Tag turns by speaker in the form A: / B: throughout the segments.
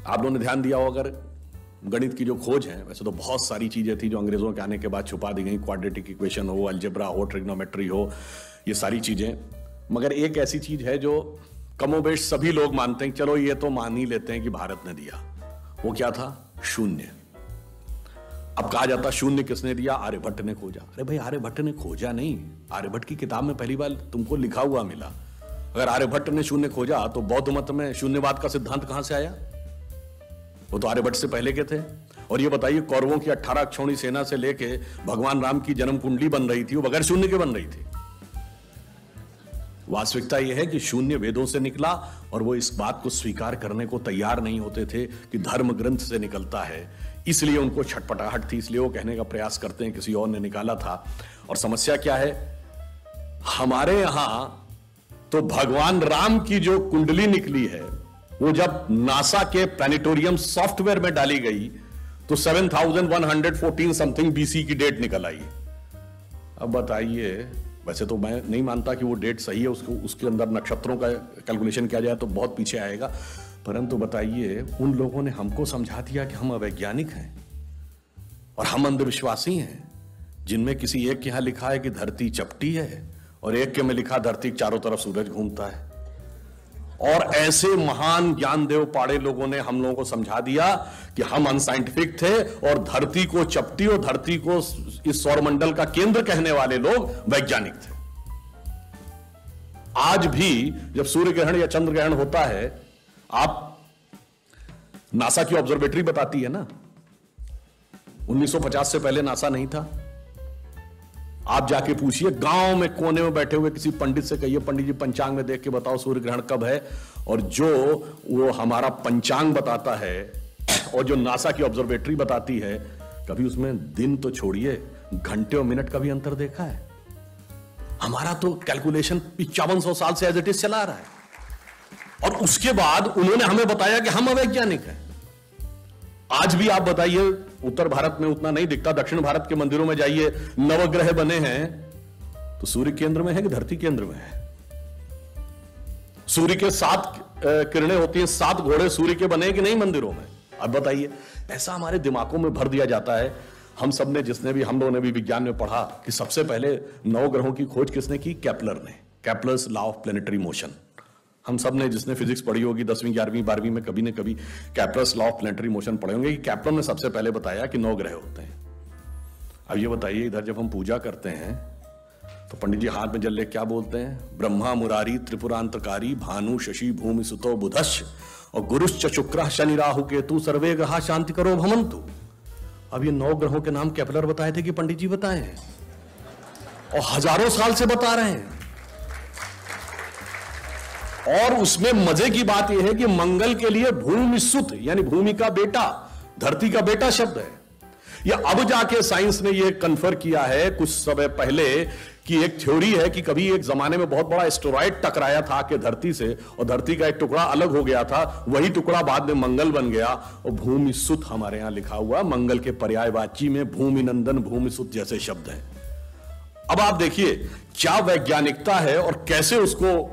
A: आप लोगों ने ध्यान दिया हो अगर गणित की जो खोज है, वैसे तो बहुत सारी चीजें थी जो अंग्रेजों के आने के बाद छुपा दी गई, क्वाड्रेटिक इक्वेशन हो, अलजेब्रा हो, ट्रिग्नोमेट्री हो, ये सारी चीजें, मगर एक ऐसी चीज है जो कमोबेश सभी लोग मानते हैं, चलो ये तो मान ही लेते हैं कि भारत ने दिया। वो क्या था? शून्य। अब कहा जाता शून्य किसने दिया? आर्यभट्ट ने खोजा। अरे भाई आर्यभट्ट ने खोजा नहीं, आर्यभट्ट की किताब में पहली बार तुमको लिखा हुआ मिला। अगर आर्यभट्ट ने शून्य खोजा तो बौद्ध मत में शून्यवाद का सिद्धांत कहां से आया? वो तो आर्यभट्ट से पहले के थे। और ये बताइए कौरवों की 18 अक्षौणी सेना से लेके भगवान राम की जन्म कुंडली बन रही थी, वो बगैर शून्य के बन रही थी। वास्तविकता यह है कि शून्य वेदों से निकला और वो इस बात को स्वीकार करने को तैयार नहीं होते थे कि धर्म ग्रंथ से निकलता है, इसलिए उनको छटपटाहट थी, इसलिए वो कहने का प्रयास करते हैं किसी और ने निकाला था। और समस्या क्या है? हमारे यहां तो भगवान राम की जो कुंडली निकली है वो जब नासा के प्लैनेटोरियम सॉफ्टवेयर में डाली गई तो 7114 समथिंग बीसी की डेट निकल आई। अब बताइए, वैसे तो मैं नहीं मानता कि वो डेट सही है, उसके अंदर नक्षत्रों का कैलकुलेशन किया जाए तो बहुत पीछे आएगा, परंतु बताइए उन लोगों ने हमको समझा दिया कि हम अवैज्ञानिक हैं और हम अंधविश्वासी हैं, जिनमें किसी एक के यहां लिखा है कि धरती चपटी है और एक के में लिखा धरती के चारों तरफ सूरज घूमता है। और ऐसे महान ज्ञानदेव पाड़े लोगों ने हम लोगों को समझा दिया कि हम अनसाइंटिफिक थे और धरती को चपटी और धरती को इस सौरमंडल का केंद्र कहने वाले लोग वैज्ञानिक थे। आज भी जब सूर्य ग्रहण या चंद्र ग्रहण होता है, आप नासा की ऑब्जर्वेटरी बताती है ना, 1950 से पहले नासा नहीं था। आप जाके पूछिए गांव में कोने में बैठे हुए किसी पंडित से, कहिए पंडित जी पंचांग में देख के बताओ सूर्य ग्रहण कब है, और जो वो हमारा पंचांग बताता है और जो नासा की ऑब्जर्वेटरी बताती है, कभी उसमें दिन तो छोड़िए घंटे और मिनट का भी अंतर देखा है? हमारा तो कैलकुलेशन 5500 साल से एज इट इज चला रहा है और उसके बाद उन्होंने हमें बताया कि हम अवैज्ञानिक हैं। आज भी आप बताइए, उत्तर भारत में उतना नहीं दिखता, दक्षिण भारत के मंदिरों में जाइए, नवग्रह बने हैं तो सूर्य केंद्र में है कि धरती केंद्र में है? सूर्य के 7 किरणें होती हैं, 7 घोड़े सूर्य के बने कि नहीं मंदिरों में? अब बताइए, ऐसा हमारे दिमागों में भर दिया जाता है। हम सब ने, हम लोगों ने भी विज्ञान में पढ़ा कि सबसे पहले 9 ग्रहों की खोज किसने की? केपलर ने। Kepler's law of planetary motion. हम सब ने, जिसने फिजिक्स पढ़ी होगी 10वीं 11वीं 12वीं में, कभी न कभी Kepler's law of planetary motion पढ़े होंगे कि केपलर ने सबसे पहले बताया कि 9 ग्रह होते हैं। अब ये बताइए, इधर जब हम पूजा करते हैं तो पंडित जी हाथ में जल ले क्या बोलते हैं? ब्रह्मा मुरारी त्रिपुरांतकारी भानु शशि भूमि सुतो बुधश्च और गुरुश्च शुक्रः शनि राहु केतु सर्वे ग्रहा शांति करो भवन्तु। अब ये 9 ग्रहों के नाम केपलर बताए थे कि पंडित जी बताए हैं? और हजारों साल से बता रहे हैं। और उसमें मजे की बात यह है कि मंगल के लिए भूमि सुत यानी भूमि का बेटा, धरती का बेटा शब्द है। या अब जाके साइंस ने यह कन्फर्म किया है कुछ समय पहले कि एक थ्योरी है कि कभी एक जमाने में बहुत बड़ा एस्टेरॉयड टकराया था कि धरती से, और धरती का एक टुकड़ा अलग हो गया था, वही टुकड़ा बाद में मंगल बन गया और भूमि सुत हमारे यहां लिखा हुआ मंगल के पर्यायवाची में भूमि नंदन भूमि सुत जैसे शब्द हैं। अब आप देखिए क्या वैज्ञानिकता है और कैसे उसको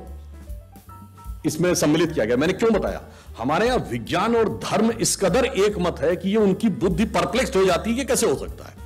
A: इसमें सम्मिलित किया गया। मैंने क्यों बताया? हमारे यहां विज्ञान और धर्म इस कदर एक मत है कि ये उनकी बुद्धि परप्लेक्स्ड हो जाती है कि कैसे हो सकता है।